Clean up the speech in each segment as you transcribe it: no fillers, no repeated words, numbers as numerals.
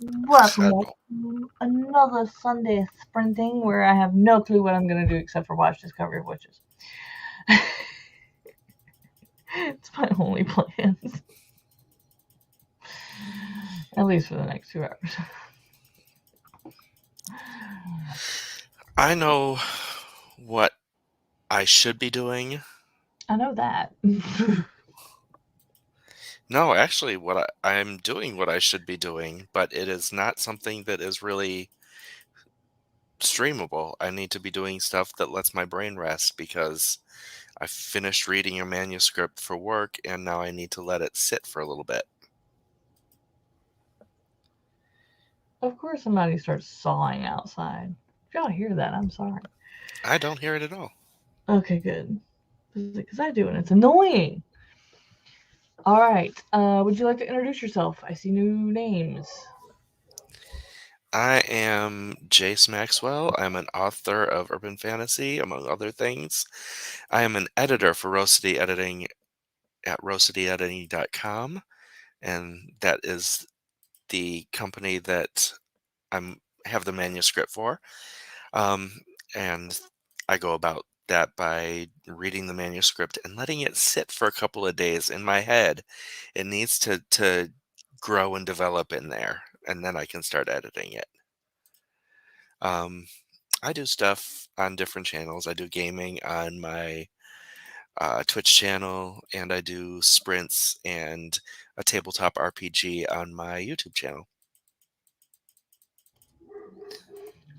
Welcome back Hello. to another Sunday sprinting where I have no clue what I'm going to do except for watch Discovery of Witches. It's my only plans, at least for the next 2 hours. I know what I should be doing. I know that. No, actually, I'm doing what I should be doing, but it is not something that is really streamable. I need to be doing stuff that lets my brain rest because I finished reading a manuscript for work and now I need to let it sit for a little bit. Of course, somebody starts sawing outside. If y'all hear that, I'm sorry. I don't hear it at all. Okay, good. Because I do, and it's annoying. All right. Would you like to introduce yourself? I see new names. I am Jayce Maxwell. I'm an author of urban fantasy, among other things. I am an editor for Rosity Editing at rosadyediting.com, and that is the company that I'm have the manuscript for. Um, and I go about that by reading the manuscript and letting it sit for a couple of days in my head. It needs to grow and develop in there, and then I can start editing it. Um, I do stuff on different channels. I do gaming on my Twitch channel, and I do sprints and a tabletop RPG on my YouTube channel.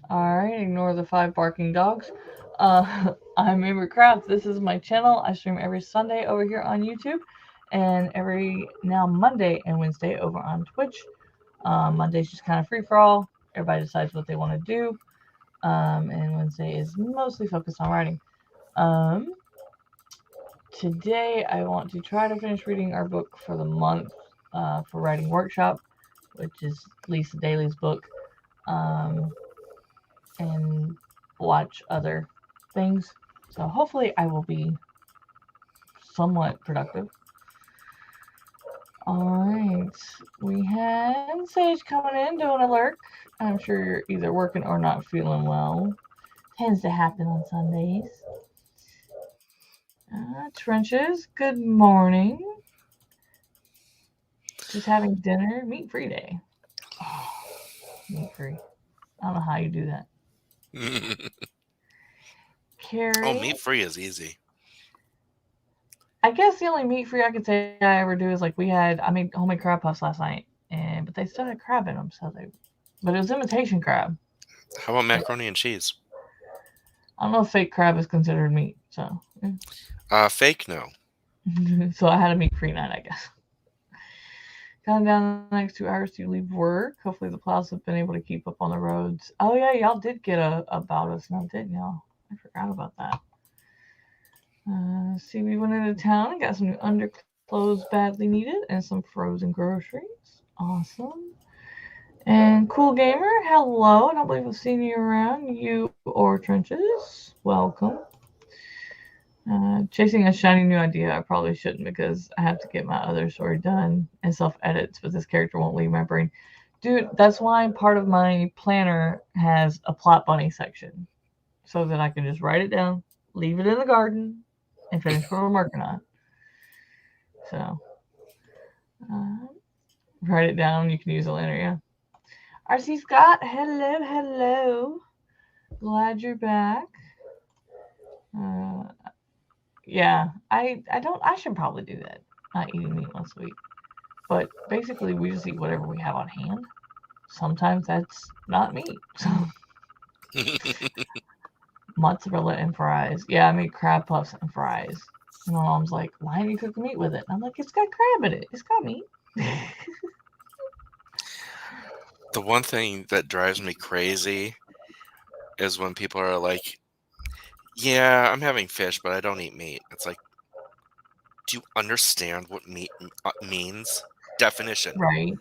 All right, ignore the 5 barking dogs. I'm Amber Craft. This is my channel. I stream every Sunday over here on YouTube, and every now Monday and Wednesday over on Twitch. Monday's just kind of free for all. Everybody decides what they want to do, and Wednesday is mostly focused on writing. Um, Today, I want to try to finish reading our book for the month for writing workshop, which is Lisa Daly's book. And watch other things. So hopefully I will be somewhat productive. Alright. We had Sage coming in doing a lurk. I'm sure you're either working or not feeling well. Tends to happen on Sundays. Trenches, good morning. Just having dinner. Meat free day. Oh, meat free. I don't know how you do that. Oh, Carrie. meat free is easy. I guess the only meat free I could say I ever do is like I made homemade crab puffs last night, and but they still had crab in them, but it was imitation crab. How about macaroni and cheese? I don't know if fake crab is considered meat, so Fake no. so I had a meat free night, I guess. Counting down the next 2 hours to leave work. Hopefully the plows have been able to keep up on the roads. Oh yeah, y'all did get about us now, didn't y'all? I forgot about that. See, we went into town and got some new underclothes badly needed and some frozen groceries. Awesome. And Cool Gamer, hello. I don't believe I've seen you around. You or Trenches, welcome. Chasing a shiny new idea, I probably shouldn't because I have to get my other story done and self edits, but this character won't leave my brain. Dude, that's why part of my planner has a plot bunny section so that I can just write it down, leave it in the garden, and finish what I'm working on. So, uh, write it down. You can use a lantern, yeah. RC Scott, hello, hello. Glad you're back. Uh, yeah, I don't. I should probably do that. Not eating meat once a week, but basically we just eat whatever we have on hand. Sometimes that's not meat. So mozzarella and fries. Yeah, I made crab puffs and fries. And my mom's like, "Why didn't you cook the meat with it?" And I'm like, "It's got crab in it. It's got meat." The one thing that drives me crazy is when people are like, "Yeah, I'm having fish, but I don't eat meat." It's like, do you understand what meat means? Definition. Right.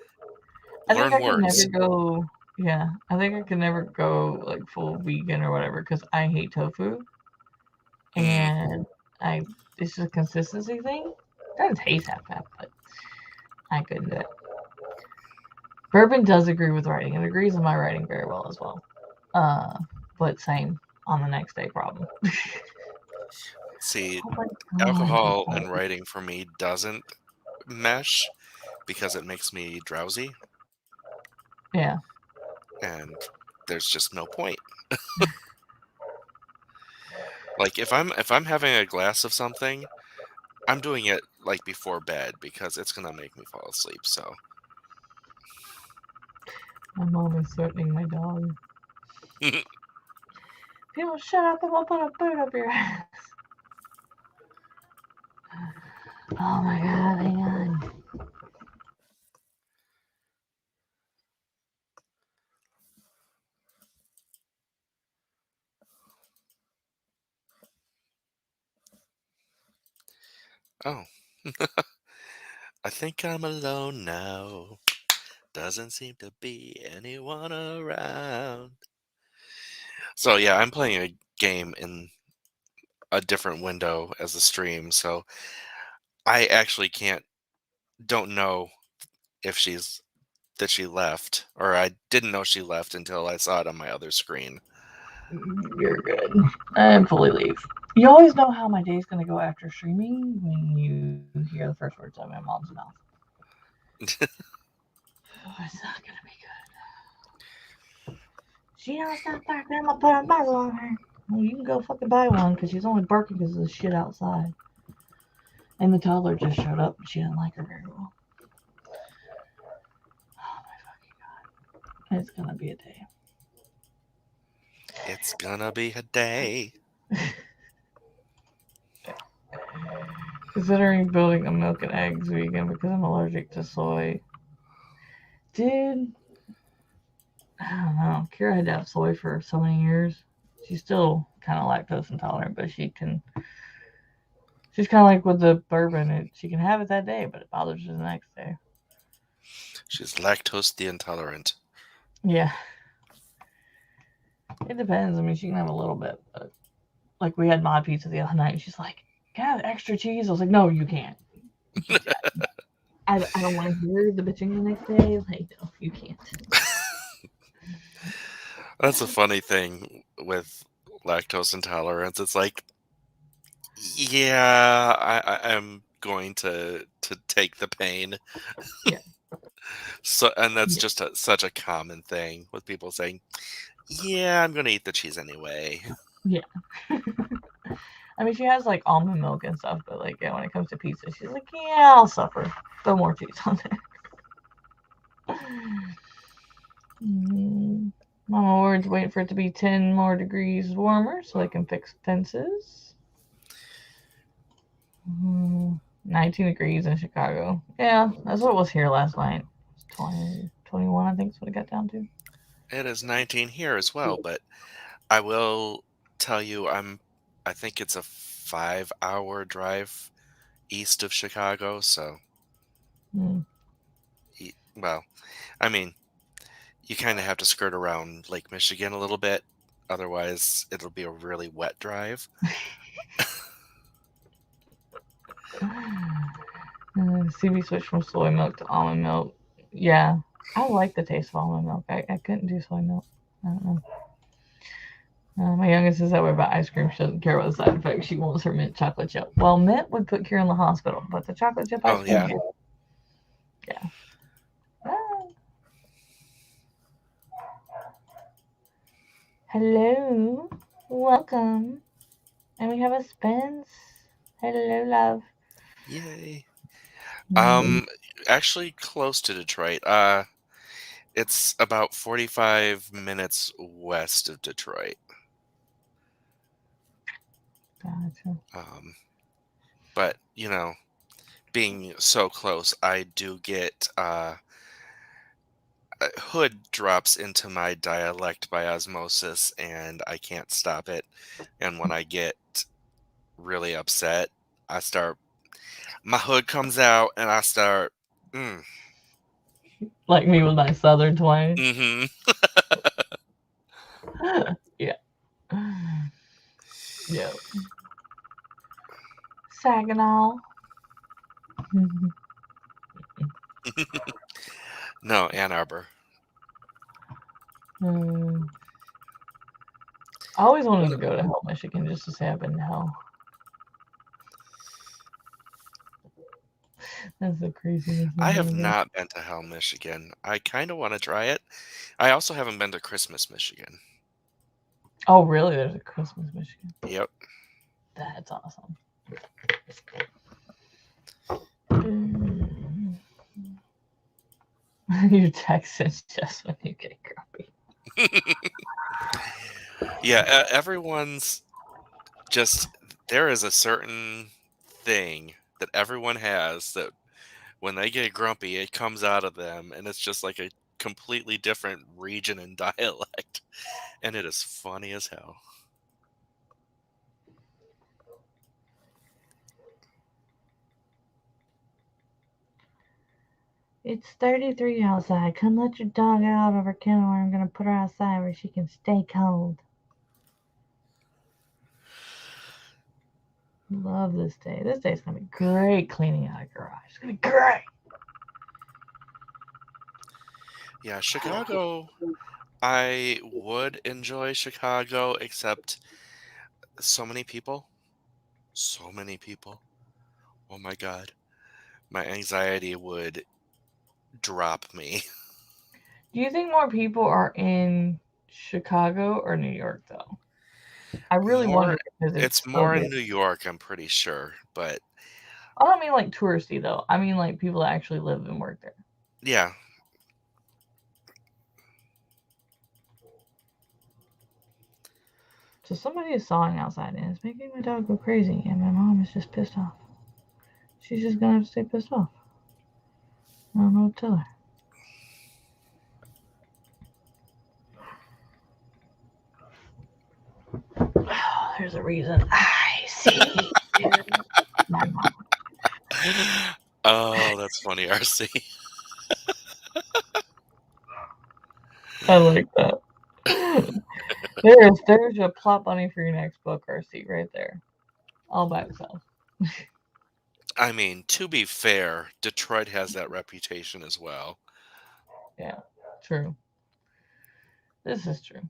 I think Learn I could never words. go. Yeah, I think I could never go like full vegan or whatever because I hate tofu Mm. and I it's just a consistency thing. It doesn't taste half bad, but I couldn't do it. Bourbon does agree with writing. It agrees with my writing very well as well. But same on the next day problem. See, Oh my god, you alcohol and guys. writing for me doesn't mesh because it makes me drowsy, Yeah. and there's just no point. Like if I'm having a glass of something, I'm doing it like before bed because it's gonna make me fall asleep. So My mom is threatening my dog. People, shut up! I'm gonna put a boot up your ass. Oh my god, hang on. oh, I think I'm alone now. Doesn't seem to be anyone around. So yeah, I'm playing a game in a different window as a stream, so I actually don't know if she left, or I didn't know she left until I saw it on my other screen. You're good. I'm fully leave. You always know how my day's gonna go after streaming when you hear the first words out of my mom's mouth. Oh, it's not gonna be good. She don't stop barking. I'm gonna put a muzzle on her. Well, you can go fucking buy one because she's only barking because of the shit outside. And the toddler just showed up and she didn't like her very well. Oh my fucking god. It's gonna be a day. It's gonna be a day. Considering building a milk and eggs vegan because I'm allergic to soy. Dude, I don't know. Kira had to have soy for so many years. She's still kind of lactose intolerant, but she can. She's kind of like with the bourbon. She can have it that day, but it bothers her the next day. She's lactose intolerant. Yeah, it depends. I mean, she can have a little bit, but like we had mod pizza the other night, and she's like, "Can I have extra cheese?" I was like, "No, you can't. I don't want to hear the bitching the next day. Like, no, you can't." That's a funny thing with lactose intolerance. It's like, yeah, I'm going to take the pain. Yeah, So, and that's yeah, just such a common thing with people saying, "Yeah, I'm going to eat the cheese anyway." yeah. I mean, she has like almond milk and stuff, but like, yeah, when it comes to pizza, she's like, "Yeah, I'll suffer. Throw more cheese on there." Mama Ward's waiting for it to be 10 more degrees warmer so I can fix fences. 19 degrees in Chicago. Yeah, that's what it was here last night. It's 20, 21, I think is what it got down to. It is 19 here as well, but I will tell you, I think it's a 5-hour drive east of Chicago. So, Mm. well, I mean, you kind of have to skirt around Lake Michigan a little bit. Otherwise, it'll be a really wet drive. CB switched from soy milk to almond milk. Yeah, I like the taste of almond milk. I couldn't do soy milk. I don't know. My youngest is that way about ice cream. She doesn't care about the side effects. She wants her mint chocolate chip. Well, mint would put Kira in the hospital, but the chocolate chip ice Oh, cream, yeah. yeah. Ah. Hello, welcome, and we have a Spence. Hello, love. Yay. Mm, Actually close to Detroit. It's about 45 minutes west of Detroit. gotcha. Um, but, being so close, I do get Hood drops into my dialect by osmosis, and I can't stop it. And when I get really upset, my hood comes out, and I start, Like me with my southern twang. mm-hmm. Yeah. Yeah. Saginaw. No, Ann Arbor. Hmm. I always wanted What? to go to Hell, Michigan, just to say I've been to Hell. That's the craziest I thing have ever. not been to Hell, Michigan. I kind of want to try it. I also haven't been to Christmas, Michigan. Oh, really? There's a Christmas, Michigan. Yep. That's awesome. Mm. You text it just when you get grumpy. Yeah, everyone's just there is a certain thing that everyone has that when they get grumpy, it comes out of them, and it's just like a completely different region and dialect, and it is funny as hell. It's 33 outside. Come let your dog out of her kennel, or I'm gonna put her outside where she can stay cold. Love this day. This day's gonna be great cleaning out a garage. It's gonna be great. Yeah, Chicago. I would enjoy Chicago, except so many people. So many people. Oh my god. My anxiety would drop me. Do you think more people are in Chicago or New York though? I really More wonder because it's it's so more in big. New York, I'm pretty sure, but I don't mean like touristy though. I mean like people that actually live and work there. yeah. So somebody is sawing outside and it's making my dog go crazy, and my mom is just pissed off. She's just gonna have to stay pissed off. I don't know what to tell her. There's a reason. I see my mom. Oh, that's funny, RC. I like that. There's your plot bunny for your next book, RC, right there, all by itself. I mean, to be fair, Detroit has that reputation as well. Yeah, true. This is true.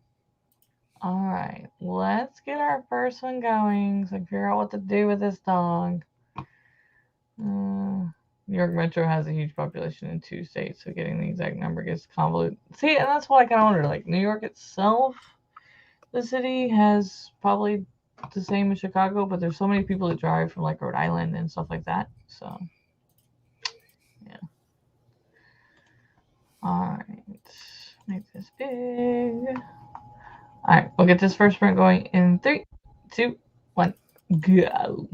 All right, let's get our first one going. So figure out what to do with this dog. New York Metro has a huge population in 2 states, so getting the exact number gets convoluted. See, and that's what I kind of wonder. Like New York itself, the city has probably the same as Chicago, but there's so many people that drive from like Rhode Island and stuff like that. So yeah. All right, make this big. All right, we'll get this first print going in 3, 2, 1, go.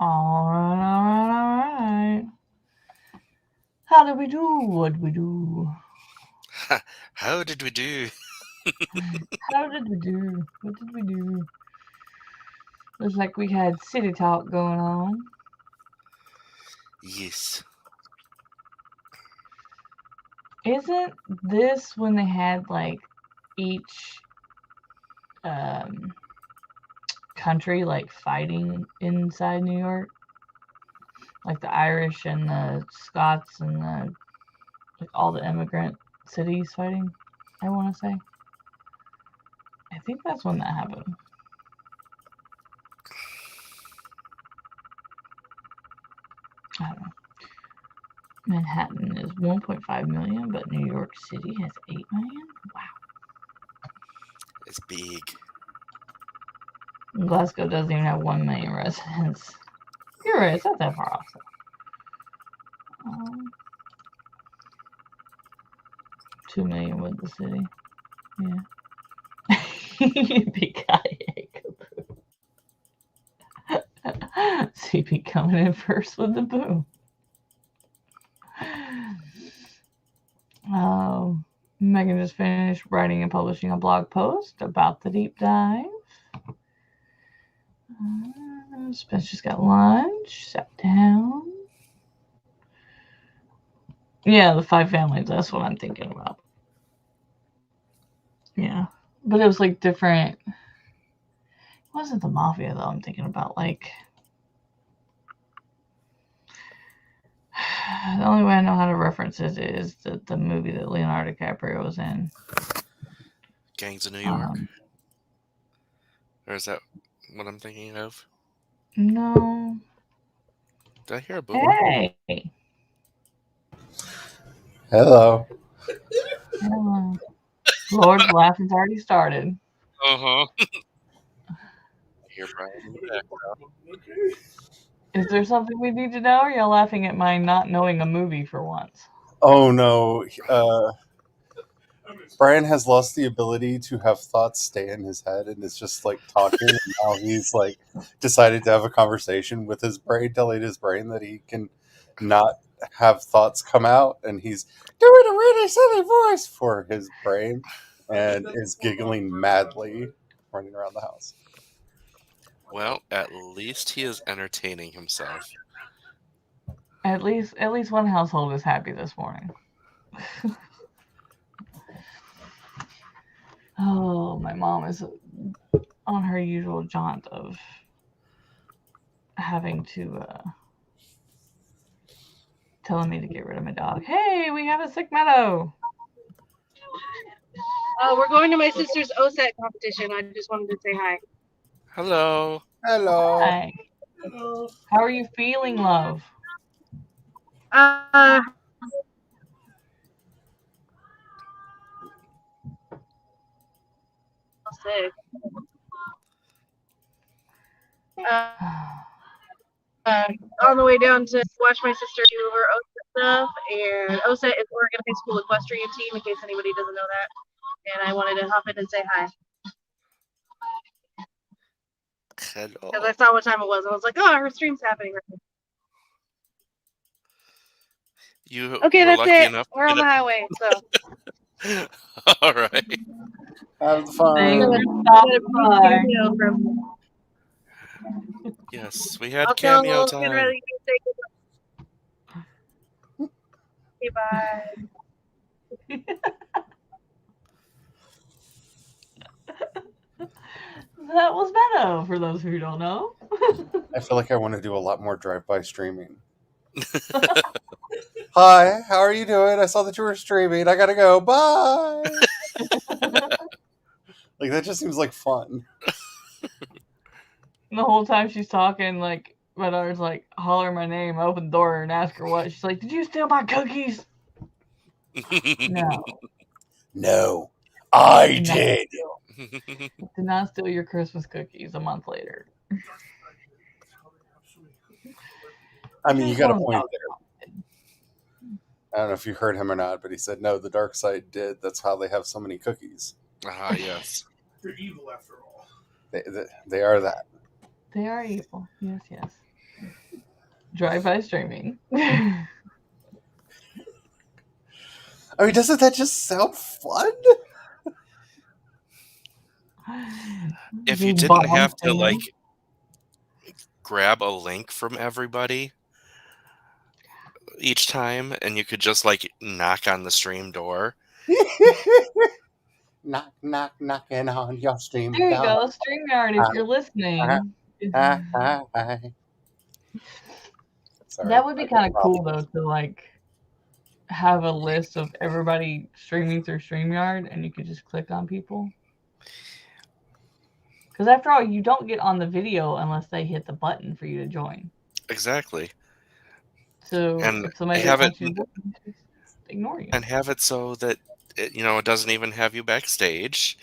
Alright. How did we do? What did we do? How did we do? How did we do? What did we do? Looks like we had city talk going on. Yes. Isn't this when they had like each country like fighting inside New York? Like the Irish and the Scots and the like all the immigrant cities fighting, I want to say. I think that's when that happened. I don't know. Manhattan is 1.5 million, but New York City has 8 million? Wow. It's big. Glasgow doesn't even have 1 million residents. You're right, it's not that far off. So. 2 million with the city. Yeah. Yippee-ki-yay, kaboo. CP coming in first with the boom. Megan just finished writing and publishing a blog post about the deep dive. Spencer's got lunch, sat down. Yeah, the 5 families, that's what I'm thinking about. Yeah. But it was like different. It wasn't the mafia though, I'm thinking about like the only way I know how to reference it is the movie that Leonardo DiCaprio was in. Gangs of New York? Or is that what I'm thinking of? No. Did I hear a boom? Hey. Hello. Hello. Lord's laughing's already started. Uh-huh. I hear Brian in the background. Is there something we need to know? Or are y'all laughing at my not knowing a movie for once? Oh no. Brian has lost the ability to have thoughts stay in his head and is just like talking and now he's like decided to have a conversation with his brain, telling his brain that he can not have thoughts come out, and he's doing a really silly voice for his brain and is giggling madly running around the house. Well, at least he is entertaining himself. At least one household is happy this morning. Oh, my mom is on her usual jaunt of having to telling me to get rid of my dog. Hey, we have a sick Meadow. We're going to my sister's OSET competition. I just wanted to say hi. Hello. Hello. Hi. Hello. How are you feeling, love? Sick. On the way down to watch my sister do her OSET stuff, and OSET is Oregon High School Equestrian Team, in case anybody doesn't know that. And I wanted to hop in and say hi. Hello. Because I saw what time it was, and I was like, oh, her stream's happening right now. Okay, that's it. We're on the highway, so. All right. Have fun. Yes, we had cameo time. Okay, bye. That was Meadow, for those who don't know. I feel like I want to do a lot more drive-by streaming. Hi, how are you doing? I saw that you were streaming. I gotta go. Bye. Like, that just seems like fun. The whole time she's talking, like, my daughter's like, holler my name, open the door, and ask her what. She's like, did you steal my cookies? No. No, I did. Did not steal your Christmas cookies a month later. I mean, you got a point there. I don't know if you heard him or not, but he said, no, the dark side did. That's how they have so many cookies. Ah, yes. They're evil after all. They are that. They are evil. Yes, yes. Drive-by streaming. I mean, doesn't that just sound fun? If you Just didn't bomb have to singing. grab a link from everybody each time, and you could just knock on the stream door. Knock, knock, knocking on your stream There you door. go, StreamYard, if you're listening. Hi. Sorry, That would be I kind get of cool, though, problems. to have a list of everybody streaming through StreamYard, and you could just click on people. Because after all, you don't get on the video unless they hit the button for you to join. Exactly. So And if somebody have it wants you to join, just ignore you. and have it so that it doesn't even have you backstage.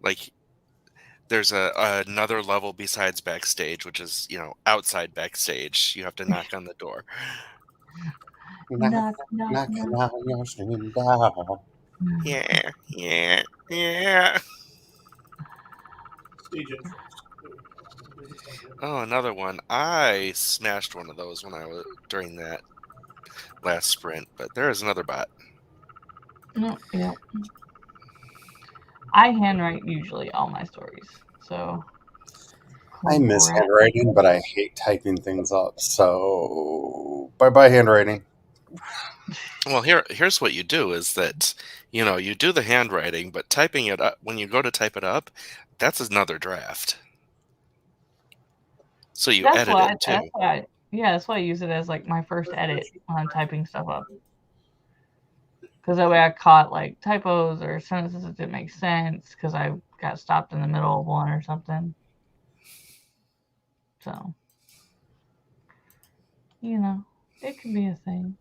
Like there's another level besides backstage, which is outside backstage. You have to knock on the door. Knock, knock, Knocking knock. on your stream door. Yeah, yeah, yeah. Oh, another one. I smashed one of those when I was during that last sprint, but there is another bot. No, yeah. I handwrite usually all my stories, so. I miss handwriting, but I hate typing things up. So bye handwriting. Well, here's what you do is that you do the handwriting, but typing it up when you go to type it up, that's another draft. So you edit it too. That's why I use it as my first edit when I'm typing stuff up. Because that way I caught typos or sentences that didn't make sense because I got stopped in the middle of one or something. So, it can be a thing.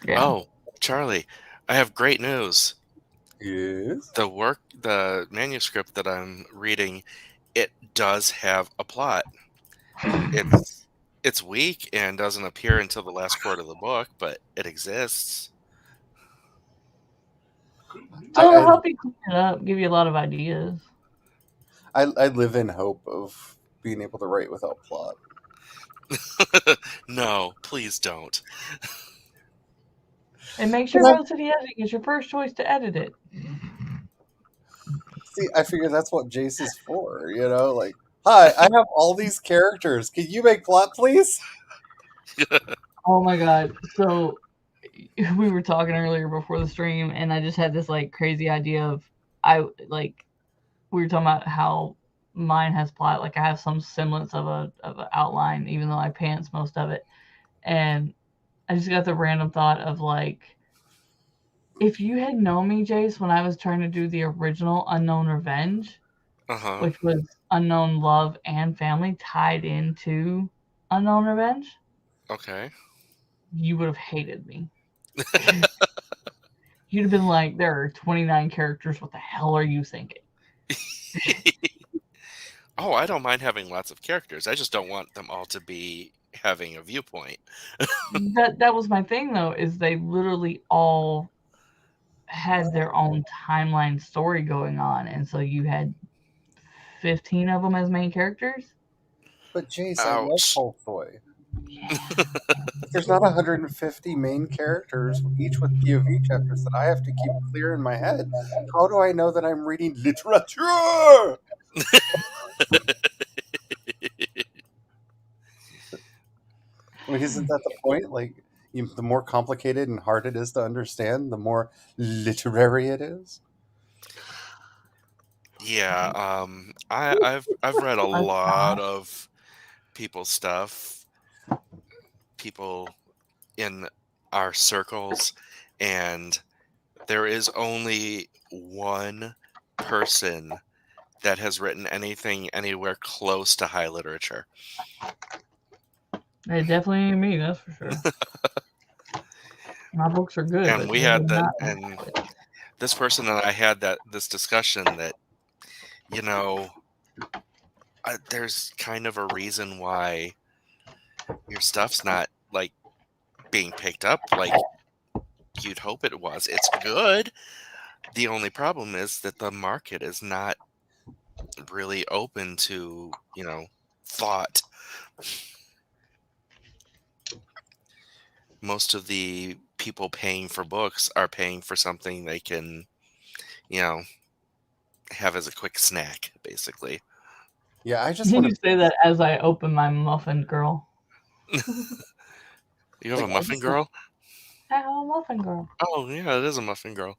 Yeah. Oh, Charlie, I have great news. Yes. The manuscript that I'm reading, it does have a plot. It's weak and doesn't appear until the last quarter of the book, but it exists. I'll help you clean it up, give you a lot of ideas. I live in hope of being able to write without plot. No, please don't. And make sure Road City Editing is your first choice to edit it. See, I figure that's what Jayce is for, hi, I have all these characters. Can you make plot, please? Oh my god. So we were talking earlier before the stream, and I just had this crazy idea of we were talking about how mine has plot. I have some semblance of an outline, even though I pants most of it. And I just got the random thought of if you had known me, Jayce, when I was trying to do the original Unknown Revenge, which was Unknown Love and Family tied into Unknown Revenge. Okay. You would have hated me. You'd have been like, there are 29 characters. What the hell are you thinking? Oh, I don't mind having lots of characters. I just don't want them all to be having a viewpoint. That was my thing, though, is they literally all had their own timeline story going on. And so you had 15 of them as main characters. But Jayce, I love Tolstoy. Yeah. There's not 150 main characters, each with POV chapters that I have to keep clear in my head. How do I know that I'm reading literature? I mean, isn't that the point? The more complicated and hard it is to understand, the more literary it is. Yeah, I've read a lot of people's stuff, people in our circles, and there is only one person that has written anything anywhere close to high literature. It definitely ain't me, that's for sure. My books are good. And we had that, and this person and I had this discussion that, there's kind of a reason why your stuff's not being picked up like you'd hope it was. It's good. The only problem is that the market is not really open to, thought. Most of the people paying for books are paying for something they can, you know, have as a quick snack, basically. Yeah, I just want You to. say that as I open my muffin girl. You have Like, a muffin girl? I have a muffin girl. Oh, yeah, it is a muffin girl.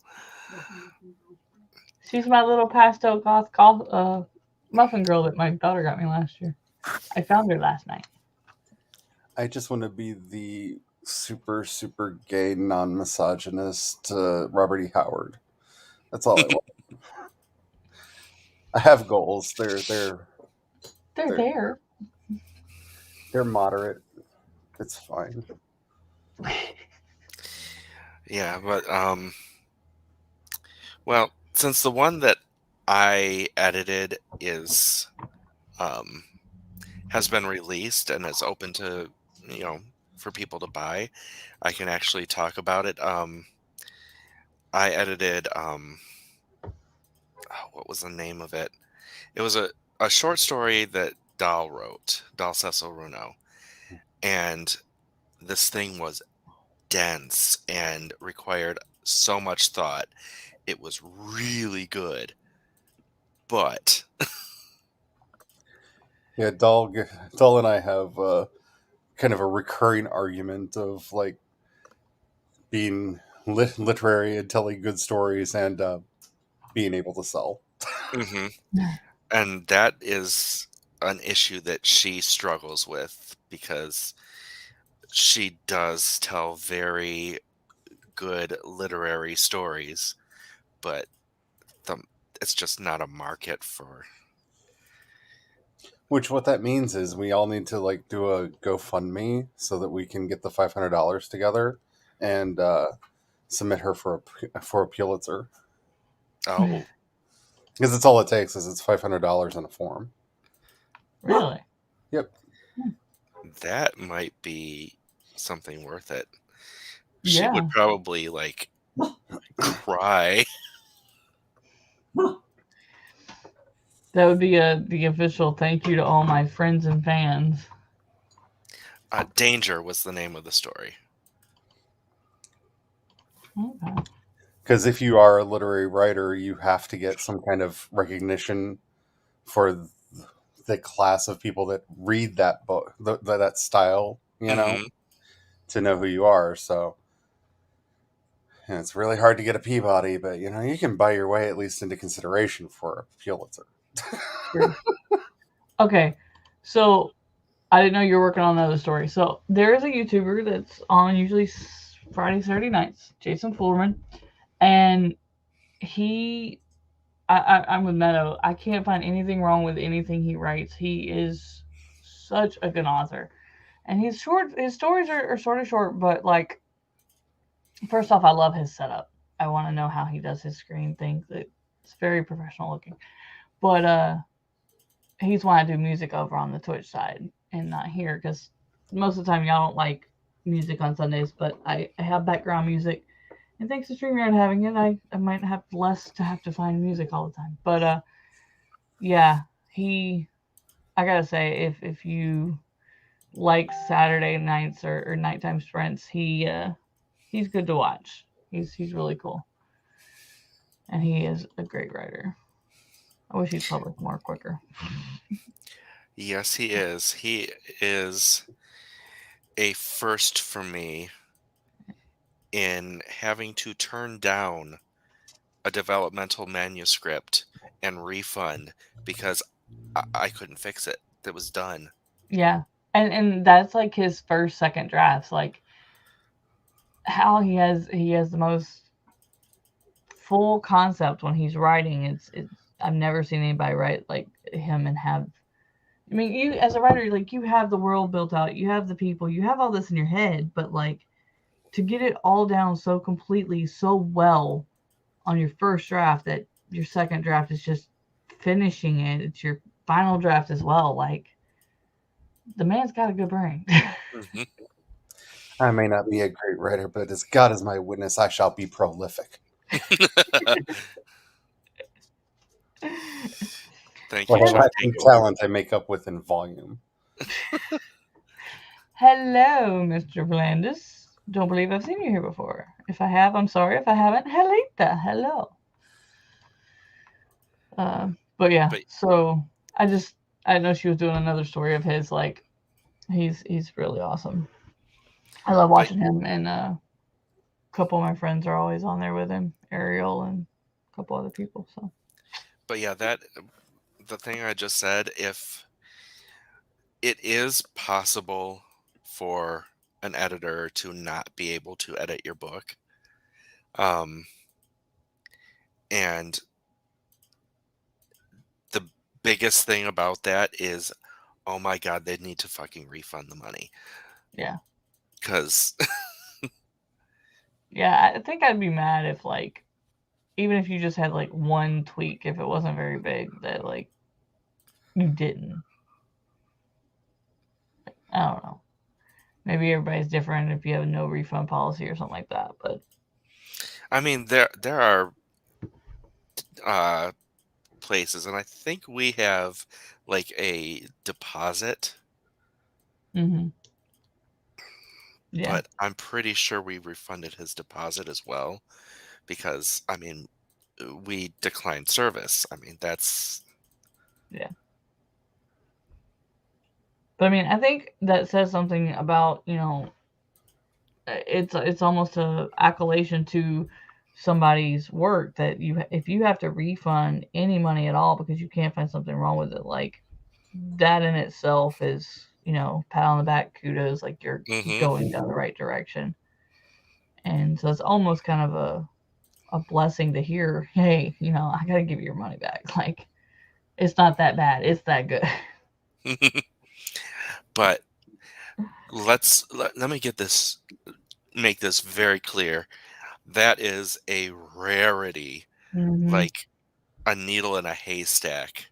She's my little pastel muffin girl that my daughter got me last year. I found her last night. I just want to be the super super gay non misogynist Robert E. Howard. That's all I want. I have goals. They're They're there. they're moderate. It's fine. Yeah, but well, since the one that I edited has been released and is open to, for people to buy, I can actually talk about it. I edited what was the name of it? It was a short story that Dahl wrote, Dahl Cecil Runo, and this thing was dense and required so much thought. It was really good, but Yeah, Doll and I have kind of a recurring argument of like being literary and telling good stories and being able to sell. mhm. And that is an issue that she struggles with because she does tell very good literary stories, but the, it's just not a market for. Which what that means is we all need to like do a GoFundMe so that we can get the $500 together and submit her for a Pulitzer, Oh, because it's all it takes is it's $500 in a form. Really? Yep. that might be something worth it. She Yeah. would probably like cry. That would be the official thank you to all my friends and fans. Danger was the name of the story. Okay. Because if you are a literary writer, you have to get some kind of recognition for the class of people that read that book, that style, Hmm. to know who you are. So and it's really hard to get a Peabody, but you can buy your way at least into consideration for a Pulitzer. True. Okay. So I didn't know you were working on another story. So there is a YouTuber that's on usually Friday, Saturday nights, Jason Fullerman, and he, I'm with Meadow. I can't find anything wrong with anything he writes. He is such a good author, and he's short. His stories are sort of short, but like, first off, I love his setup. I want to know how he does his screen thing. It's very professional looking. But he's why I do music over on the Twitch side and not here because most of the time y'all don't like music on Sundays, but I have background music. And thanks to StreamYard having it, I might have less to have to find music all the time. But yeah, I gotta say, if you like Saturday nights or nighttime sprints, he's good to watch. He's really cool. And he is a great writer. I wish he'd publish more quicker. Yes, he is. He is a first for me in having to turn down a developmental manuscript and refund because I couldn't fix it. It was done. Yeah. And that's like his first second drafts. Like how he has the most full concept when he's writing. It's I've never seen anybody write like him and have I mean you as a writer like you have the world built out, you have the people, you have all this in your head, but like to get it all down so completely so well on your first draft that your second draft is just finishing it. It's your final draft as well. Like the man's got a good brain. Hmm. I may not be a great writer, but as God is my witness, I shall be prolific. Thank Well, you, I Chuck. lack Take in over. talent, I make up with in volume. Hello, Mr. Blandis. Don't believe I've seen you here before. If I have, I'm sorry. If I haven't, Halito, hello. But yeah, But so I know she was doing another story of his. Like, he's really awesome. I love but watching him, and a couple of my friends are always on there with him, Ariel and a couple other people. So yeah, that the thing I just said, if it is possible for an editor to not be able to edit your book, um, and the biggest thing about that is, oh my god, they need to fucking refund the money. yeah, Because yeah, I think I'd be mad if like even if you just had like one tweak, if it wasn't very big, that like you didn't. I don't know. Maybe everybody's different if you have no refund policy or something like that. But I mean, there are places, and I think we have like a deposit, yeah, but I'm pretty sure we refunded his deposit as well, because I mean, we declined service. I mean, that's yeah. But I mean, I think that says something about it's almost a accolation to somebody's work that if you have to refund any money at all because you can't find something wrong with it, like that in itself is pat on the back, kudos, like you're hmm going down the right direction. And so it's almost kind of a blessing to hear, hey, I gotta give you your money back. Like it's not that bad, it's that good. but let me make this very clear. That is a rarity, Hmm. like a needle in a haystack.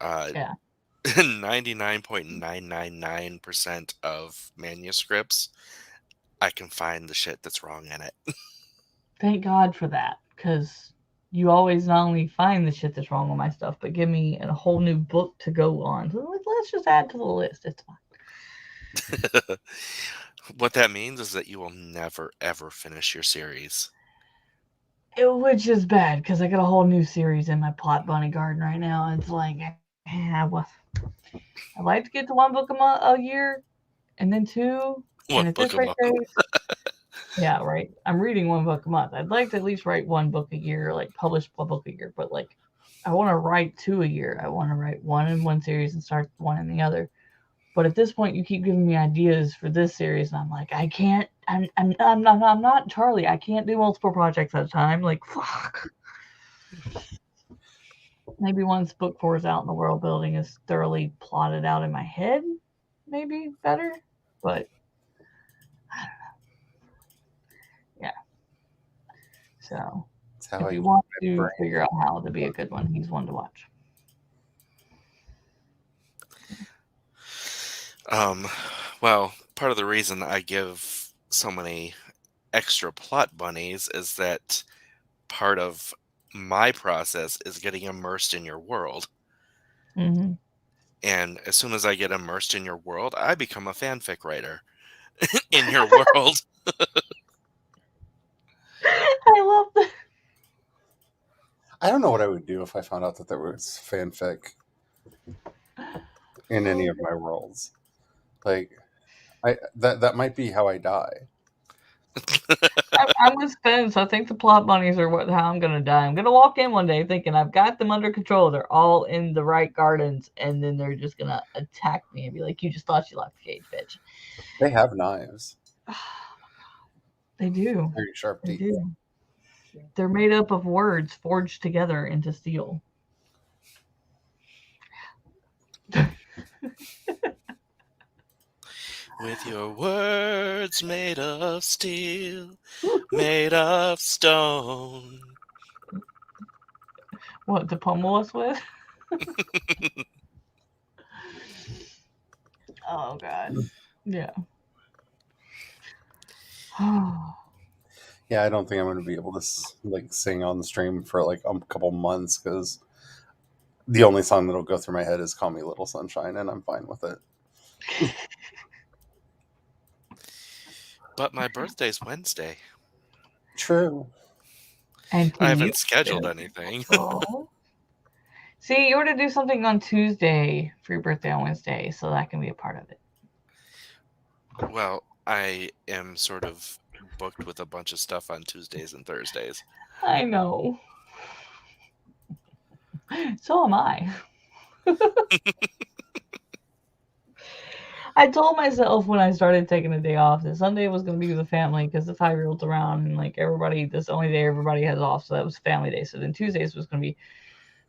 Yeah. 99.999% of manuscripts, I can find the shit that's wrong in it. Thank God for that, because you always not only find the shit that's wrong with my stuff, but give me a whole new book to go on. So let's just add to the list. It's fine. What that means is that you will never ever finish your series. Which is bad because I got a whole new series in my plot bunny garden right now. It's like, I like to get to one book a year, and then two, One and at book this a rate, month. yeah, right. I'm reading one book a month. I'd like to at least write one book a year, like publish a book a year. But like, I want to write two a year. I want to write one in one series and start one in the other. But at this point, you keep giving me ideas for this series, and I'm like, I can't. I'm not Charlie. I can't do multiple projects at a time. Like, fuck. Maybe once book four is out and the world building is thoroughly plotted out in my head, maybe better. But yeah. So That's how if I you keep want my to brain. figure out how to be a good one, he's one to watch. Well, part of the reason I give so many extra plot bunnies is that part of my process is getting immersed in your world. Mm-hmm. And as soon as I get immersed in your world, I become a fanfic writer in your world. I love that. I don't know what I would do if I found out that there was fanfic in any of my worlds. Like, that might be how I die. I'm with Spence. I think the plot bunnies are how I'm gonna die. I'm gonna walk in one day thinking I've got them under control. They're all in the right gardens, and then they're just gonna attack me and be like, "You just thought you locked the cage, bitch." They have knives, They do. very sharp They teeth. do. They're made up of words forged together into steel. With your words made of steel, made of stone. What to pummel us with? Oh God. Yeah. Yeah, I don't think I'm going to be able to like sing on the stream for like a couple months because the only song that'll go through my head is "Call Me Little Sunshine," and I'm fine with it. But my birthday's Wednesday. True. And I can you haven't scheduled do? anything. Oh. See, you were to do something on Tuesday for your birthday on Wednesday, so that can be a part of it. Well, I am sort of booked with a bunch of stuff on Tuesdays and Thursdays. I know. So am I. I told myself when I started taking the day off that Sunday was going to be with the family because the 5-year-old's around and like everybody, that's the only day everybody has off. So that was family day. So then Tuesdays was going to be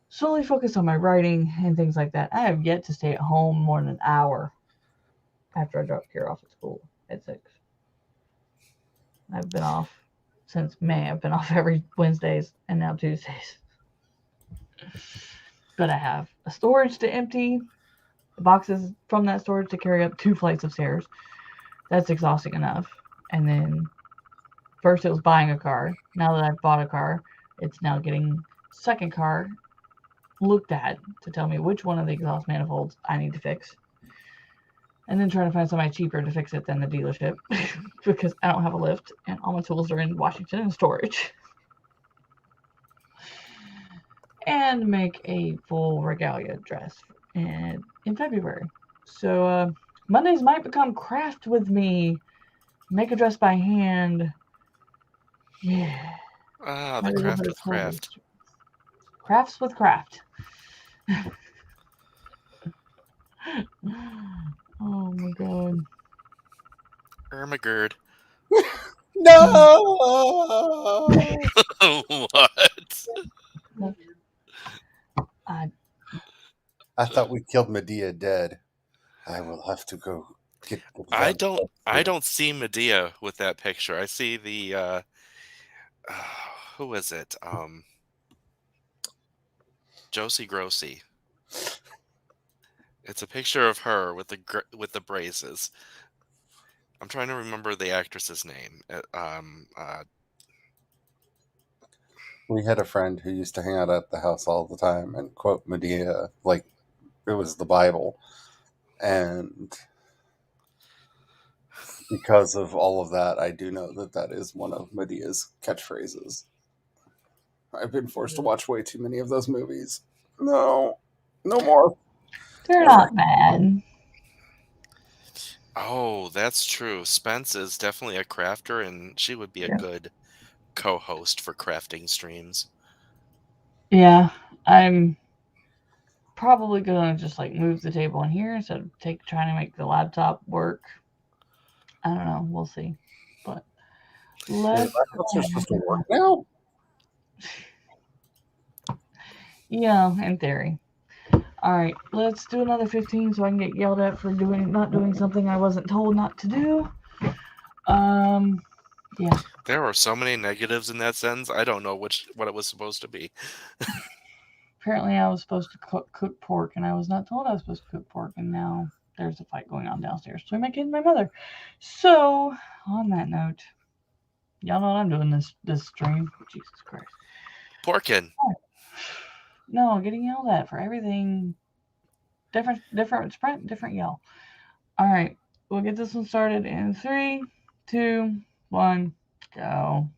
solely focused on my writing and things like that. I have yet to stay at home more than an hour after I drop Kira off at school at 6. I've been off since May. I've been off every Wednesdays and now Tuesdays. But I have a storage to empty, the boxes from that storage to carry up 2 flights of stairs. That's exhausting enough. And then first it was buying a car. Now that I've bought a car, it's now getting second car looked at to tell me which one of the exhaust manifolds I need to fix. And then trying to find somebody cheaper to fix it than the dealership because I don't have a lift and all my tools are in Washington in storage. And make a full regalia dress in February. So Mondays might become craft with me. Make a dress by hand. Yeah. Ah, the craft with craft. Crafts with craft. Oh my god. Ermagerd. No. What? I thought we killed Medea dead. I will have to go get the I Vella. don't see Medea with that picture. I see the who is it? Josie Grossi. It's a picture of her with the braces. I'm trying to remember the actress's name. We had a friend who used to hang out at the house all the time and quote Medea like it was the Bible. And because of all of that, I do know that that is one of Medea's catchphrases. I've been forced to watch way too many of those movies. No, no more. They're not bad. Oh, that's true. Spence is definitely a crafter, and she would be a good co-host for crafting streams. Yeah, I'm probably gonna just like move the table in here instead of trying to make the laptop work. I don't know. We'll see. But let's. Laptops are supposed to work now. Yeah, in theory. All right, let's do another 15 so I can get yelled at for not doing something I wasn't told not to do. Yeah. There are so many negatives in that sentence. I don't know what it was supposed to be. Apparently, I was supposed to cook pork, and I was not told I was supposed to cook pork, and now there's a fight going on downstairs between my kid and my mother. So, on that note, y'all know what I'm doing this stream. Jesus Christ. Porkin. No, getting yelled at for everything. Different sprint, different yell. All right, we'll get this one started in 3, 2, 1, go.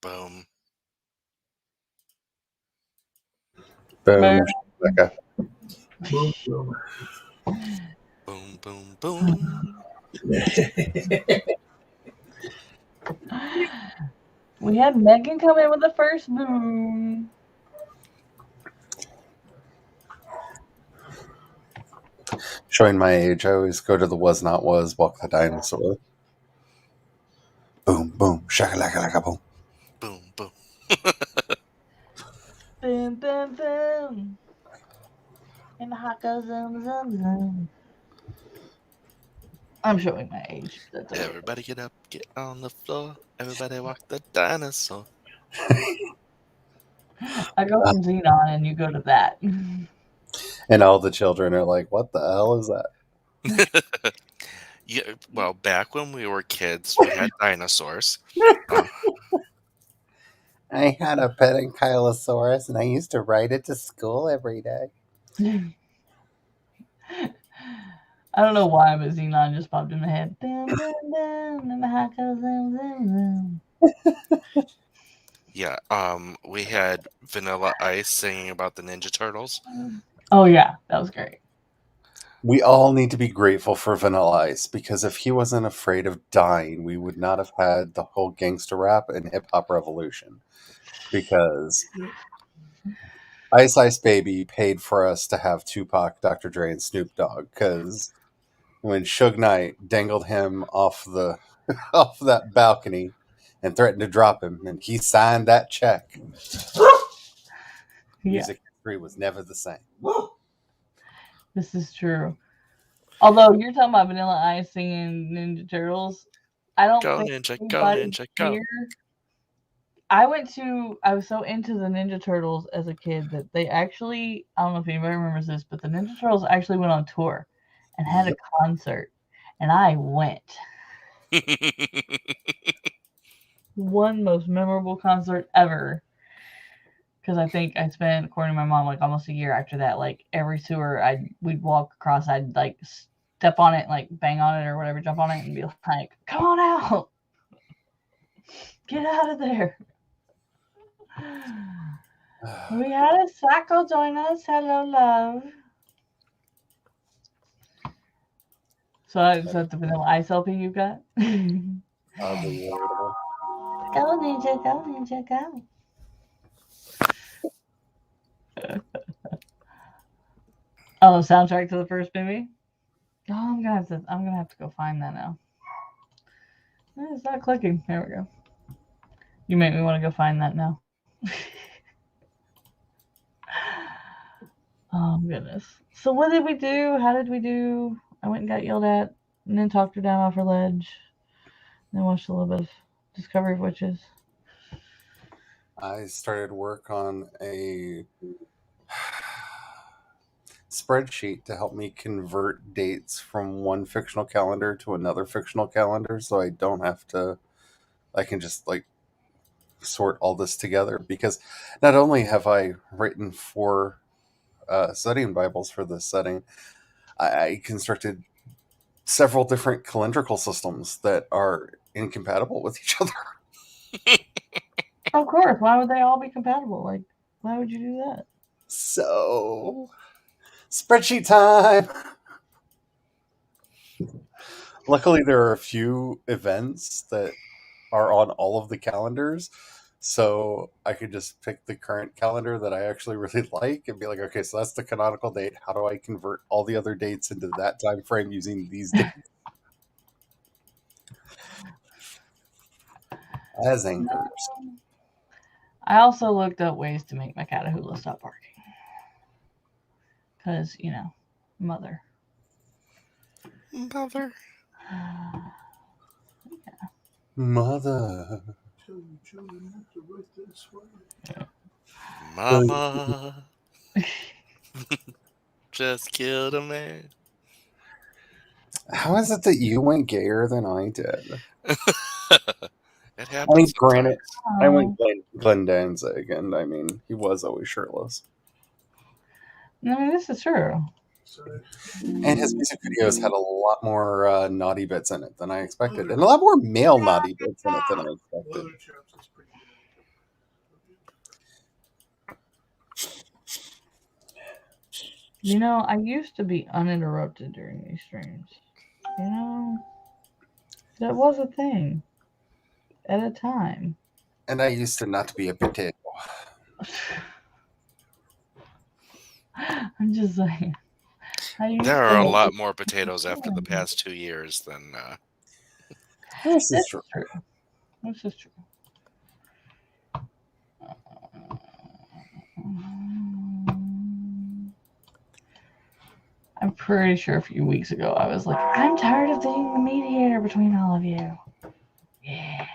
Boom. Boom. Okay. Boom, boom. Boom, boom, boom. We had Megan come in with the first boom. Showing my age, I always go to the was not was, walk the dinosaur. Boom, boom, shakalaka boom. Boom, boom. Boom, boom, boom. And the hot goes zoom, zoom, zoom. I'm showing my age. That's okay. Everybody get up, get on the floor. Everybody walk the dinosaur. I go from Xenon and you go to that. And all the children are like, what the hell is that? Yeah, well, back when we were kids, we had dinosaurs. I had a pet ankylosaurus and I used to ride it to school every day. I don't know why, but Xenon just popped in my head. Boom, boom, boom. And the hot goes zoom, zoom, zoom. Yeah, we had Vanilla Ice singing about the Ninja Turtles. Oh, yeah. That was great. We all need to be grateful for Vanilla Ice because if he wasn't afraid of dying, we would not have had the whole gangster rap and hip hop revolution. Because Ice Ice Baby paid for us to have Tupac, Dr. Dre, and Snoop Dogg. Because when Suge Knight dangled him off the off that balcony and threatened to drop him, and he signed that check, music history was never the same. This is true. Although you're talking about Vanilla Ice singing Ninja Turtles, I don't Go think Ninja, go anybody Ninja, go. here. I was so into the Ninja Turtles as a kid that they actually, I don't know if anybody remembers this, but the Ninja Turtles actually went on tour and had a concert, and I went. One most memorable concert ever. Because I think I spent, according to my mom, like almost a year after that. Like every tour we'd walk across, I'd like step on it, like bang on it or whatever, jump on it, and be like, "Come on out, get out of there." We had a Sako join us. Hello, love. So is that the Vanilla Ice LP you got? Oddly relatable. Go Ninja, go Ninja, go. Oh, soundtrack to the first movie. Oh, I'm gonna have to go find that now. It's not clicking. There we go. You make me want to go find that now. Oh goodness. So what did we do? How did we do? I went and got yelled at, and then talked her down off her ledge. Then watched a little bit of Discovery of Witches. I started work on a spreadsheet to help me convert dates from one fictional calendar to another fictional calendar so I don't have to, I can just like sort all this together because not only have I written 4 setting Bibles for this setting, I constructed several different calendrical systems that are incompatible with each other. Of course. Why would they all be compatible? Like, why would you do that? So, spreadsheet time! Luckily, there are a few events that are on all of the calendars, so I could just pick the current calendar that I actually really like and be like, okay, so that's the canonical date. How do I convert all the other dates into that time frame using these dates as anchors? I also looked up ways to make my Catahoula stop barking. Because, mother. Mother. Mother. Mama. Just killed a man. How is it that you went gayer than I did? It happens Granted, Oh. I went Glenn Danzig, and I mean, he was always shirtless. I mean, this is true. And his music videos had a lot more naughty bits in it than I expected, and a lot more male naughty bits in it than I expected. You know, I used to be uninterrupted during these streams. You know, that was a thing at a time. And I used to not be a potato. I'm just saying. There are a lot more potatoes after the past 2 years than. This is This true. is true. This is true. I'm pretty sure a few weeks ago I was like, I'm tired of being the mediator between all of you. Yeah.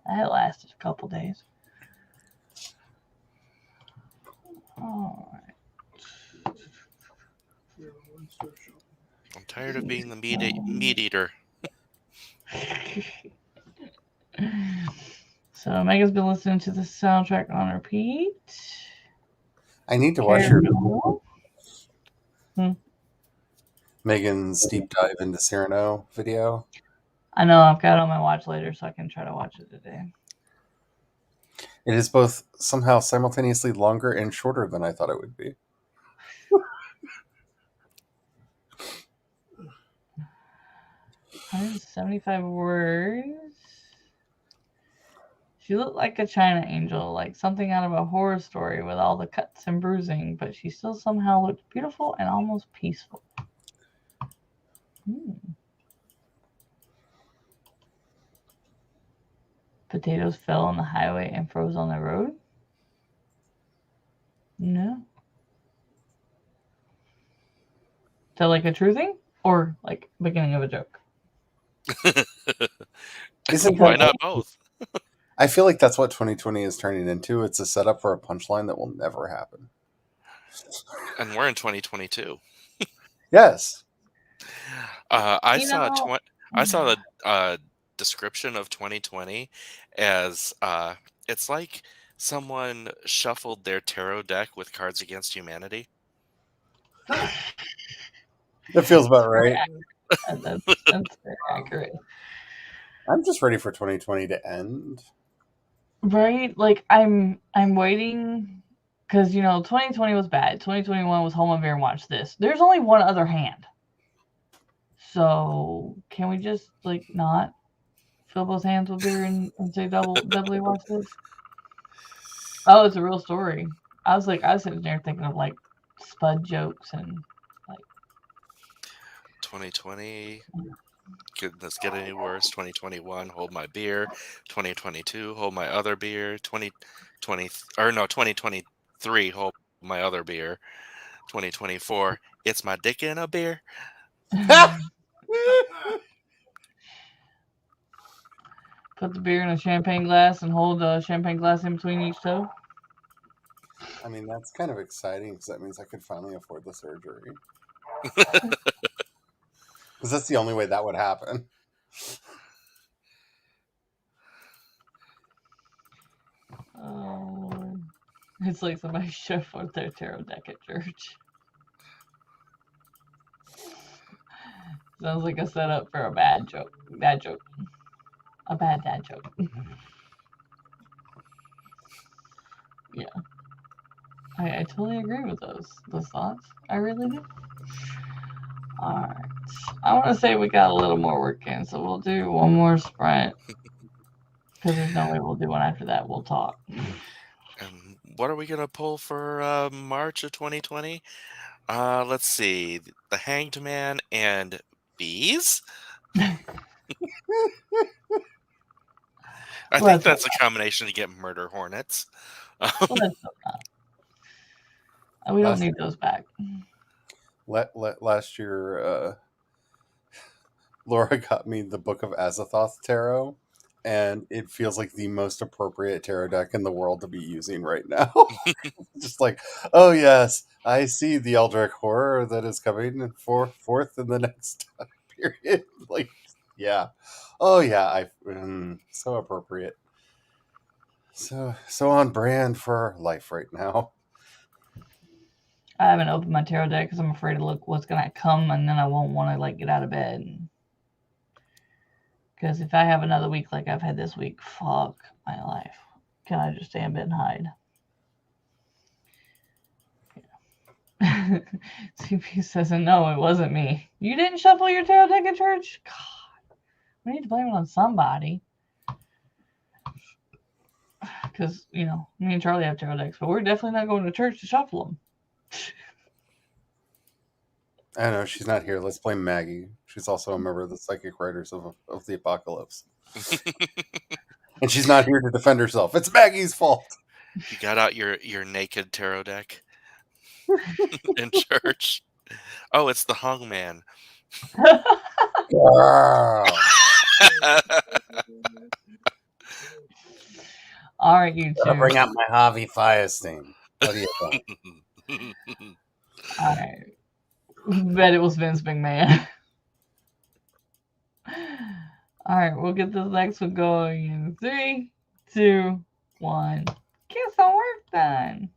That lasted a couple days. Alright. I'm tired of being the meat eater. So Megan's been listening to the soundtrack on repeat. I need to watch your Hmm. Megan's deep dive into Cyrano video. I know, I've got it on my watch later, so I can try to watch it today. It is both somehow simultaneously longer and shorter than I thought it would be. 175 words. She looked like a China angel, like something out of a horror story with all the cuts and bruising, but she still somehow looked beautiful and almost peaceful. Potatoes fell on the highway and froze on the road? No. Is that like a true thing? Or like beginning of a joke? Why not both? I feel like that's what 2020 is turning into. It's a setup for a punchline that will never happen. And we're in 2022. Yes. I saw the description of 2020 as it's like someone shuffled their tarot deck with Cards Against Humanity. That feels about right. That's very accurate. I'm just ready for 2020 to end. Right? Like I'm waiting because 2020 was bad. 2021 was hold my beer and watch this. There's only one other hand. So can we just like not fill both hands with beer and say doubly watch this? Oh, it's a real story. I was sitting there thinking of like spud jokes and like 2020. Let's get any worse. 2021, hold my beer. 2022, hold my other beer. 2023, hold my other beer. 2024, it's my dick in a beer. Put the beer in a champagne glass and hold a champagne glass in between each toe. I mean, that's kind of exciting because that means I could finally afford the surgery. Because that's the only way that would happen. Oh, it's like somebody shuffled their tarot deck at church. Sounds like a setup for a bad joke. Bad joke. A bad dad joke. Yeah. I totally agree with those thoughts. I really do. Alright. I want to say we got a little more work in, so we'll do one more sprint. Because there's no way we'll do one after that. We'll talk. And what are we going to pull for March of 2020? Let's see. The Hanged Man and Bees? I think that's a combination to get murder hornets. We don't need those back. Last year, Laura got me the Book of Azathoth Tarot, and it feels like the most appropriate tarot deck in the world to be using right now. Just like, oh yes, I see the Eldritch horror that is coming forth in the next period. Like, yeah, oh yeah, so appropriate, so on brand for life right now. I haven't opened my tarot deck because I'm afraid to look what's gonna come, and then I won't want to like get out of bed. Because if I have another week like I've had this week, fuck my life. Can I just stay in bed and hide? Yeah. CP says, no, it wasn't me. You didn't shuffle your tarot deck at church? God, we need to blame it on somebody. Because, me and Charlie have tarot decks, but we're definitely not going to church to shuffle them. I know she's not here. Let's blame Maggie. She's also a member of the Psychic Writers of the Apocalypse. And she's not here to defend herself. It's Maggie's fault. You got out your naked tarot deck in church. Oh, it's the Hung Man. Girl. All right, you two. Bring out my Harvey Firestein. What do you think? All right. Bet it was Vince McMahon. All right, we'll get this next one going in 3, 2, 1. Get some work done.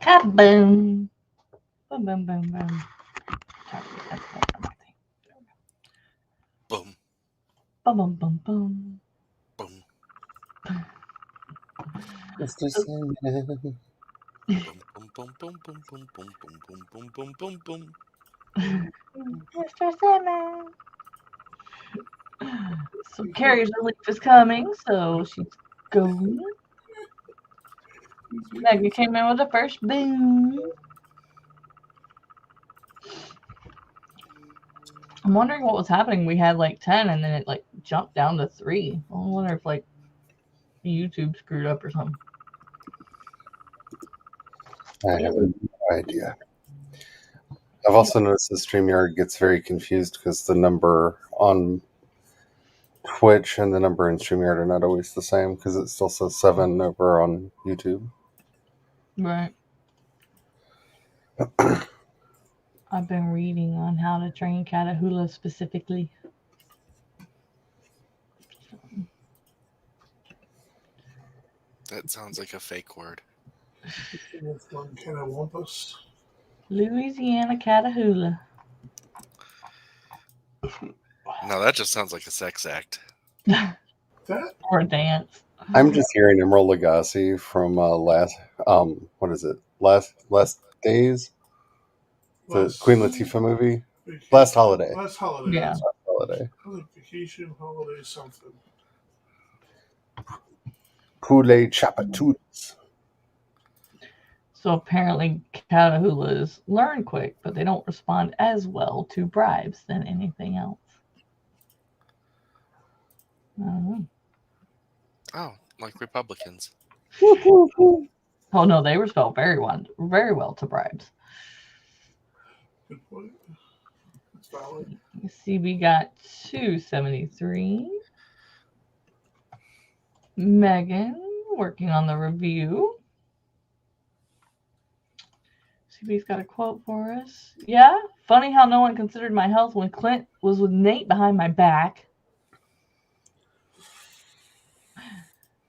Kaboom! Boom, boom, boom, boom. Sorry, that's not my thing. Boom, Boom, boom, boom, boom. boom, Mr. Sandman. boom, boom, boom, boom, boom, boom, boom, boom, boom, boom, boom, boom, boom. Mr. Sandman. So Carrie's relief is coming, so she's going. Megan came in with the first boom. I'm wondering what was happening. We had like 10 and then it like jumped down to 3. I wonder if like YouTube screwed up or something. I have no idea. I've also noticed the StreamYard gets very confused because the number on Twitch and the number in StreamYard are not always the same because it still says 7 over on YouTube. Right. I've been reading on how to train Catahoula specifically. That sounds like a fake word. With one can of wampus. Louisiana Catahoula. No, that just sounds like a sex act. That Or a dance. I'm just hearing Emerald Lagasse from last days, the Queen Latifah movie, Last Holiday. Last holiday. Yeah. Last Holiday. I think vacation, holiday, something. Poulet Chapatouts. So apparently Catahoulas learn quick, but they don't respond as well to bribes than anything else. I don't know. Oh, like Republicans. Oh no, they respond very well to bribes. Good point. That's valid. CB got 273. Megan working on the review. CB's got a quote for us. Yeah, funny how no one considered my health when Clint was with Nate behind my back.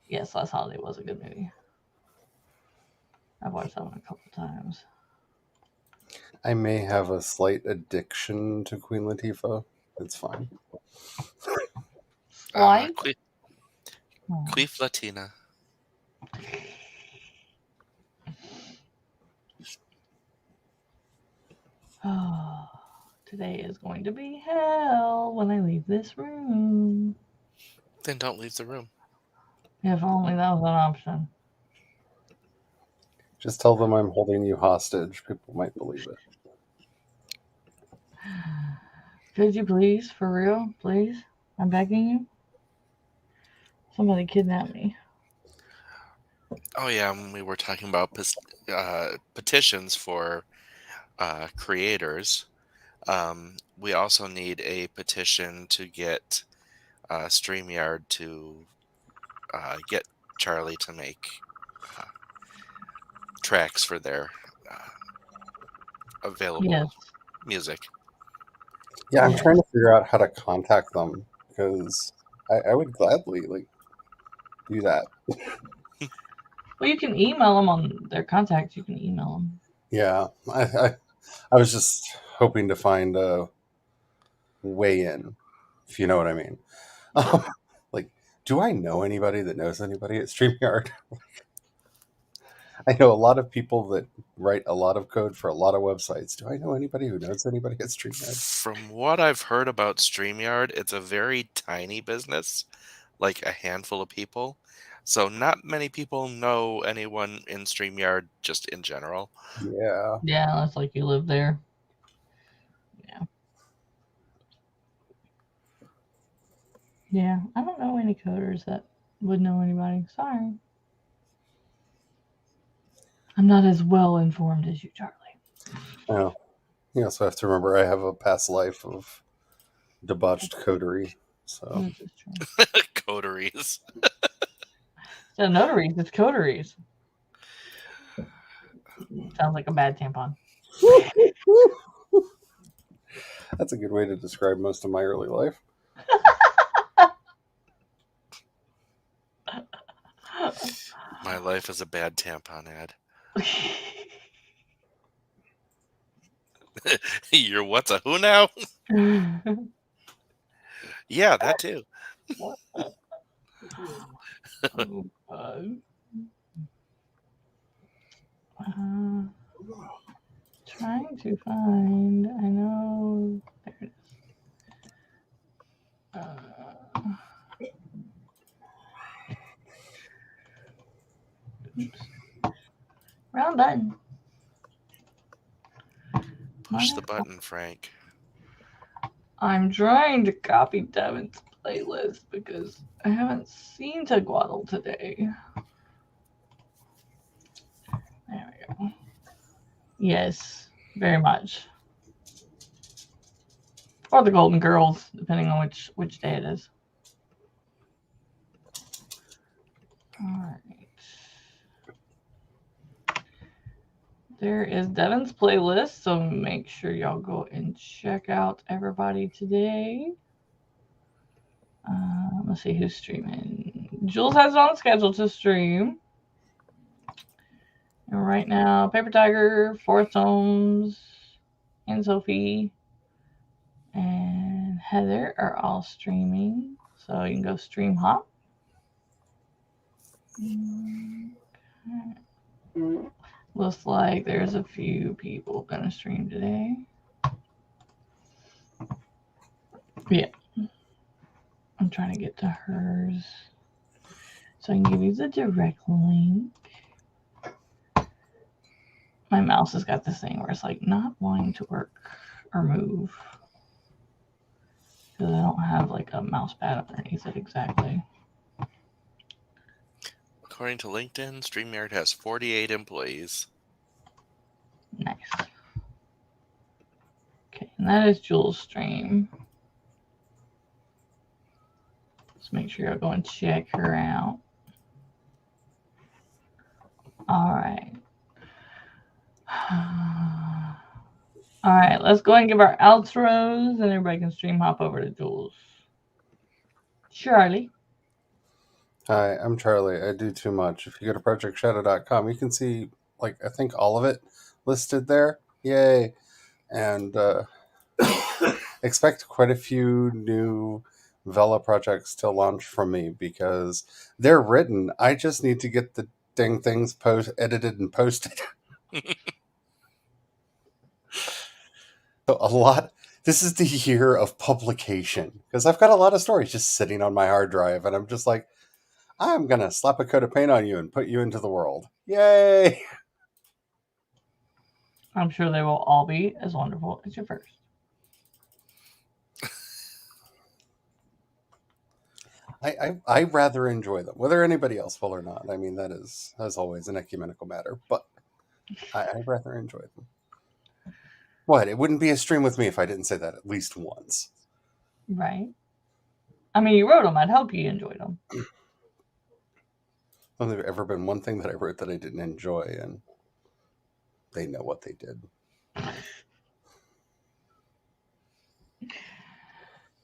Yes, Last Holiday was a good movie. I've watched that one a couple times. I may have a slight addiction to Queen Latifah. It's fine. Why? Queef Latina. Oh, today is going to be hell when I leave this room. Then don't leave the room. If only that was an option. Just tell them I'm holding you hostage. People might believe it. Could you please, for real, please? I'm begging you. Somebody kidnap me. Oh yeah, when we were talking about petitions for creators, we also need a petition to get StreamYard to get Charlie to make tracks for their available music. Yeah, I'm trying to figure out how to contact them because I would gladly do that. Well, you can email them on their contacts. You can email them. Yeah, I was just hoping to find a way in, if you know what I mean. Do I know anybody that knows anybody at StreamYard? I know a lot of people that write a lot of code for a lot of websites. Do I know anybody who knows anybody at StreamYard? From what I've heard about StreamYard, it's a very tiny business, like a handful of people. So not many people know anyone in StreamYard just in general. Yeah. Yeah, that's like you live there. Yeah. Yeah, I don't know any coders that would know anybody. Sorry. I'm not as well informed as you, Charlie. Oh. You also have to remember I have a past life of debauched coterie. So This is true. Coteries. So notaries, it's coteries. Sounds like a bad tampon. that's a good way to describe most of my early life. My life is a bad tampon ad. You're what's a who now? Yeah, that too. Oh, God. Trying to find. I know. There it is. Oops. Wrong button. Push the button, Frank. I'm trying to copy Devin's playlist because I haven't seen Teguadal today. There we go. Yes, very much. Or the Golden Girls, depending on which day it is. Alright. There is Devin's playlist, so make sure y'all go and check out everybody today. Let's see who's streaming. Jules has it on schedule to stream. And right now, Paper Tiger, Forest Homes, and Sophie, and Heather are all streaming. So you can go stream hop. Okay. Looks like there's a few people gonna stream today. Yeah. I'm trying to get to hers so I can give you the direct link. My mouse has got this thing where it's like not wanting to work or move because I don't have like a mouse pad underneath it exactly. According to LinkedIn, StreamYard has 48 employees. Nice. Okay, and that is Jules' stream. Let's make sure you'll go and check her out. All right. All right, let's go ahead and give our outros, and everybody can stream hop over to Jules. Charlie. Hi, I'm Charlie. I do too much. If you go to projectshadow.com, you can see, like, I think all of it listed there. Yay. And expect quite a few new Vella projects to launch from me because they're written. I just need to get the dang things edited and posted. So a lot. This is the year of publication because I've got a lot of stories just sitting on my hard drive, and I'm just like, I'm gonna slap a coat of paint on you and put you into the world. Yay! I'm sure they will all be as wonderful as your first. I rather enjoy them, whether anybody else will or not. I mean, that is, as always, an ecumenical matter, but I rather enjoy them. What? It wouldn't be a stream with me if I didn't say that at least once. Right. I mean, you wrote them. I'd hope you enjoyed them. Well, there's ever been one thing that I wrote that I didn't enjoy, and they know what they did.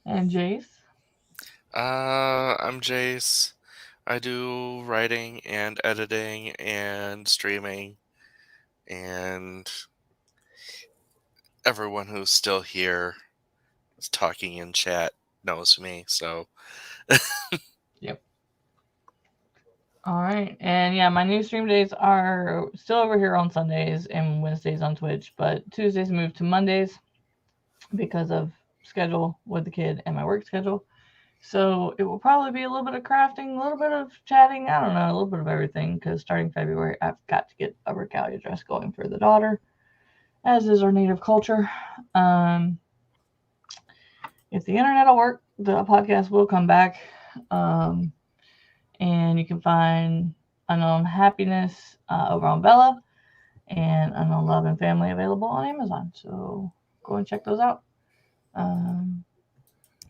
And Jayce? I'm Jayce. I do writing and editing and streaming, and everyone who's still here is talking in chat knows me, so Yep. All right. And yeah, my new stream days are still over here on Sundays and Wednesdays on Twitch, but Tuesdays moved to Mondays because of schedule with the kid and my work schedule. So it will probably be a little bit of crafting, a little bit of chatting, I don't know, a little bit of everything, because starting February, I've got to get a regalia dress going for the daughter, as is our native culture. If the internet will work, the podcast will come back. And you can find Unknown Happiness over on Vella, and Unknown Love and Family available on Amazon. So go and check those out. That's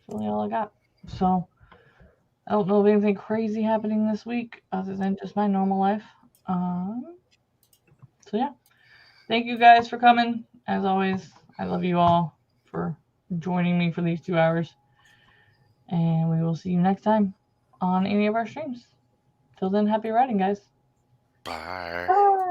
really all I got. So I don't know of anything crazy happening this week other than just my normal life. So yeah, thank you guys for coming. As always, I love you all for joining me for these 2 hours. And we will see you next time on any of our streams. Till then, happy writing, guys. bye. Bye.